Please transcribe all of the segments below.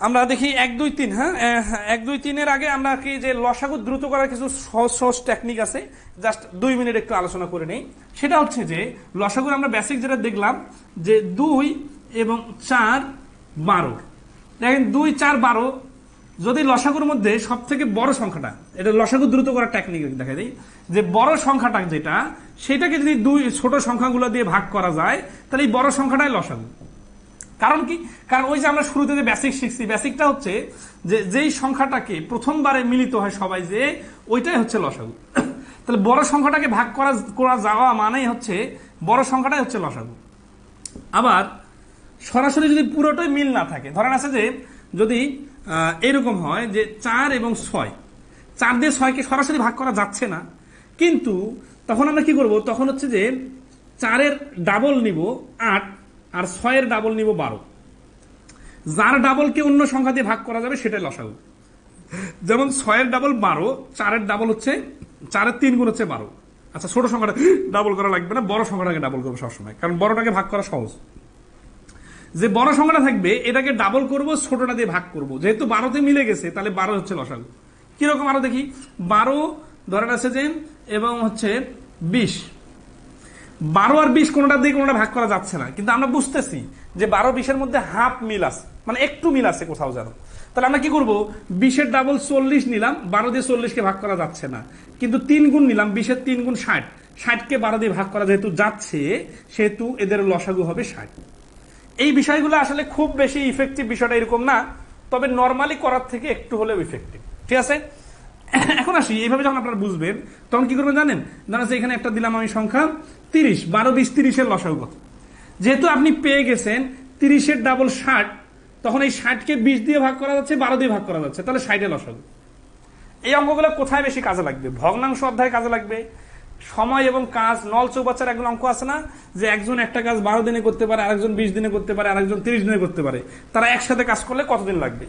আমরা দেখি 1 2 3। হ্যাঁ, 1 2 3 এর আগে আমরা কি যে লসাগু দ্রুত করার কিছু সহজ সহজ টেকনিক আছে, জাস্ট 2 মিনিট একটু আলোচনা করে নেই। সেটা হচ্ছে যে লসাগুর আমরা বেসিক যেটা দেখলাম যে 2 এবং 4 12। দেখেন 2 4 12 যদি লসাগুর মধ্যে সব থেকে বড় সংখ্যাটা, এটা লসাগু দ্রুত করার টেকনিক দেখা দেয়, যে বড় সংখ্যাটা যেটা সেটাকে যদি 2 ছোট সংখ্যাগুলো দিয়ে ভাগ করা যায় তাহলে এই বড় সংখ্যাটাই লসাগু। কারণ কি? কারণ ওই যে আমরা শুরুতে যে বেসিক শিখছি, বেসিকটা হচ্ছে যে যেই সংখ্যাটাকে প্রথমবারে মিলিত হয় সবাই, যে ওইটাই হচ্ছে লসাগু। তাহলে বড় সংখ্যাটাকে ভাগ করা যাওয়া মানেই হচ্ছে বড় সংখ্যাটাই হচ্ছে লসাগু। আবার সরাসরি যদি পুরোটাই মিল না থাকে, ধরেন আছে যে যদি এরকম হয় যে 4 এবং 6, 4 দিয়ে 6কে সরাসরি ভাগ করা যাচ্ছে না, কিন্তু তখন আমরা কি করব, তখন হচ্ছে যে 4 এর ডাবল নিব 8 আর 6 এর ডাবল নিব 12। যার ডাবলকে অন্য সংখ্যা দিয়ে ভাগ করা যাবে সেটাই লসাগু। যেমন 6 এর ডাবল 12, 4 এর ডাবল হচ্ছে 4 এর 3 গুণ হচ্ছে 12। আচ্ছা, ছোট সংখ্যাটা ডাবল করা লাগবে না, বড় সংখ্যাটাকে ডাবল করবো সবসময়, কারণ বড়টাকে ভাগ করা সহজ। যে বড় সংখ্যাটা থাকবে এটাকে ডাবল করব, ছোটটা দিয়ে ভাগ করব, যেহেতু 12তে মিলে গেছে তাহলে 12 হচ্ছে লসাগু। কিরকম আরো দেখি, 12 ধরেন আছে যে এবং হচ্ছে 20, 12 আর 20 কোনটা দিয়ে কোনটা ভাগ করা যাচ্ছে না, কিন্তু আমরা বুঝতেছি যে 12 20 এর মধ্যে হাফ মিল আছে, মানে একটু মিল আছে কোথাও যেন। তাহলে আমরা কি করব, 20 এর ডাবল 40 নিলাম, 12 দিয়ে 40 কে ভাগ করা যাচ্ছে না, কিন্তু 3 গুণ নিলাম, 20 এর 3 গুণ 60, 60 কে 12 দিয়ে ভাগ করা যেহেতু যাচ্ছে সেহেতু এদের লসাগু হবে 60। এই বিষয়গুলো আসলে খুব বেশি ইফেক্টিভ বিষয়টা এরকম না, তবে নর্মালি করার থেকে একটু হলেও ইফেক্টিভ। ঠিক আছে, এখন আসি এইভাবে যখন আপনারা বুঝবেন তখন কি করবেন জানেন, ধরেন এখানে একটা দিলাম আমি সংখ্যা 30, 12 20 30 এর লসাগু কত। যেহেতু আপনি পেয়ে গেছেন 30 এর ডাবল 60, তখন এই 60 কে 20 দিয়ে ভাগ করা যাচ্ছে, 12 দিয়ে ভাগ করা যাচ্ছে, তাহলে 60 এর লসাগু। এই অঙ্কগুলো কোথায় বেশি কাজে লাগবে? ভগ্নাংশ অধ্যায়ে কাজে লাগবে। সময় এবং কাজ, নল চৌবাচ্চার একগুলো অঙ্ক আছে না, যে একজন একটা কাজ 12 দিনে করতে পারে, আরেকজন 20 দিনে করতে পারে, আরেকজন 30 দিনে করতে পারে, তারা একসাথে কাজ করলে কতদিন লাগবে?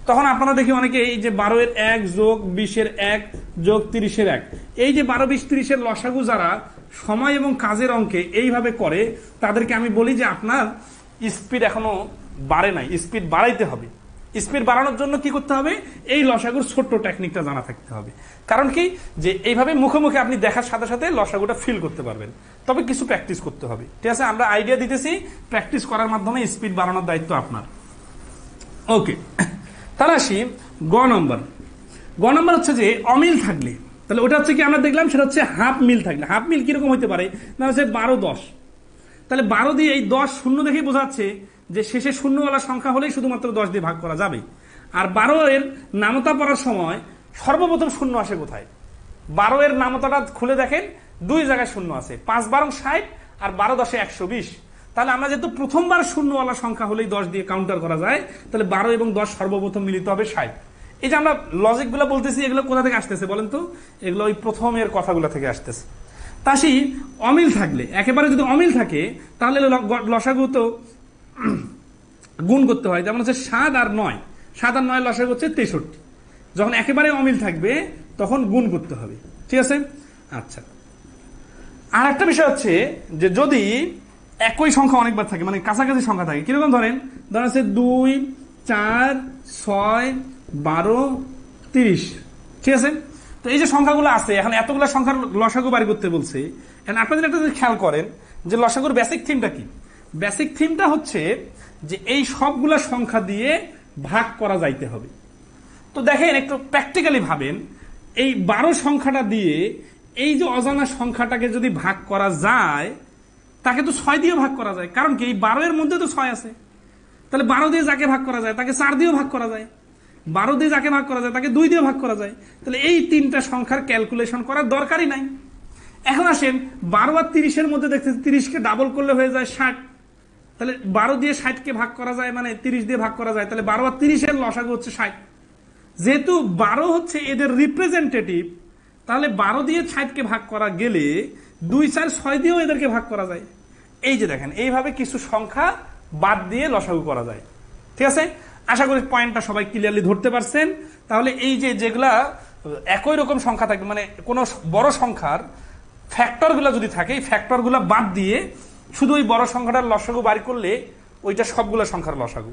তখন আপনারা দেখি অনেকে এই যে 12 এর 1 যোগ 20 এর 1 যোগ 30 এর 1, এই যে 12 20 30 এর লসাগু যারা সময় এবং কাজের অঙ্কে এইভাবে করে, তাদেরকে আমি বলি যে আপনার স্পিড এখনো বাড়ে নাই, স্পিড বাড়াইতে হবে। স্পিড বাড়ানোর জন্য কি করতে হবে, এই লসাগুর ছোট্ট টেকনিকটা জানা থাকতে হবে। কারণ কি, যে এইভাবে মুখে মুখে আপনি দেখার সাথে সাথে লসাগুটা ফিল করতে পারবেন, তবে কিছু প্র্যাকটিস করতে হবে। ঠিক আছে, আমরা আইডিয়া দিতেছি, প্র্যাকটিস করার মাধ্যমে স্পিড বাড়ানোর দায়িত্ব আপনার। ওকে, তাহলে আসি গ নম্বর। গ নম্বর হচ্ছে যে অমিল থাকলে, তাহলে ওটা হচ্ছে কি আমরা দেখলাম, সেটা হচ্ছে হাফ মিল থাকলে। হাফ মিল কিরকম হতে পারে না, হচ্ছে 12 10, তাহলে 12 দিয়ে এই 10 শূন্য দেখেই বোঝাচ্ছে যে শেষে শূন্যওয়ালা সংখ্যা হলেই শুধুমাত্র 10 দিয়ে ভাগ করা যাবে। আর 12 এর নামতা পড়ার সময় সর্বপ্রথম শূন্য আসে কোথায়? 12 এর নামতাটা খুলে দেখেন, 2 জায়গায় শূন্য আছে, 5 12 60 আর 12 10 120। তাহলে আমরা যেহেতু প্রথমবার শূন্যওয়ালা সংখ্যা হলেই 10 দিয়ে কাউন্টার করা যায়, তাহলে 12 এবং 10 সর্বপ্রথম মিলিত হবে 60। এই যে আমরা লজিক গুলো বলতেছি, এগুলো কোথা থেকে আসতেছে বলেন তো? এগুলো ওই প্রথমের কথাগুলো থেকে আসতেছে। তাই অমিল থাকলে, একেবারে যদি অমিল থাকে তাহলে লসাগু তো গুণ করতে হয়। যেমন হচ্ছে 7 আর 9, 7 আর 9 লসাগু হচ্ছে 63। যখন একেবারে অমিল থাকবে তখন গুণ করতে হবে। ঠিক আছে, আচ্ছা। আর একটা বিষয় হচ্ছে যে যদি একই সংখ্যা অনেকবার থাকে, মানে কাছাকাছি সংখ্যা থাকে, কিরকম ধরেন হচ্ছে 2 4 6 12 30। ঠিক আছে, তো এই যে সংখ্যাগুলো আছে, এখন এতগুলো সংখ্যার লসাগু বাড়ি করতে বলছে। এখন আপনাদের একটা যদি খেয়াল করেন যে লসাগুর বেসিক থিমটা কি, বেসিক থিমটা হচ্ছে যে এই সবগুলা সংখ্যা দিয়ে ভাগ করা যাইতে হবে। তো দেখেন একটু প্র্যাকটিক্যালি ভাবেন, এই 12 সংখ্যাটা দিয়ে এই যে অজানা সংখ্যাটাকে যদি ভাগ করা যায়, তাকে তো 6 দিয়ে ভাগ করা যায়। কারণ কি, এই 12 এর মধ্যে তো 6 আছে। তাহলে 12 দিয়ে যাকে ভাগ করা যায় তাকে 4 দিয়েও ভাগ করা যায়, 12 দিয়ে যাকে ভাগ করা যায় তাকে 2 দিয়ে ভাগ করা যায়। তাহলে এই 3টা সংখ্যার ক্যালকুলেশন করার দরকারই নাই। এখন আসেন 12 আর 30 এর মধ্যে দেখতে 30 কে ডাবল করলে হয়ে যায় 60। তাহলে 12 দিয়ে 60 কে ভাগ করা যায়, মানে 30 দিয়ে ভাগ করা যায়, তাহলে 12 আর 30 এর লসাগু হচ্ছে 60। যেহেতু 12 হচ্ছে এদের রিপ্রেজেন্টেটিভ, তাহলে 12 দিয়ে 60 কে ভাগ করা গেলে 2 4 6 দিয়েও এদেরকে ভাগ করা যায়। এই যে দেখেন, এইভাবে কিছু সংখ্যা বাদ দিয়ে লসাগু করা যায়। ঠিক আছে, আশা করি পয়েন্টটা সবাই ক্লিয়ারলি ধরতে পারছেন। তাহলে এই যে যেগুলা একই রকম সংখ্যা থাকবে, মানে কোনো বড় সংখ্যার ফ্যাক্টরগুলো যদি থাকে, এই ফ্যাক্টরগুলো বাদ দিয়ে শুধু ওই বড় সংখ্যাটার লসাগু বাড়ি করলে ওইটা সবগুলো সংখ্যার লসাগু।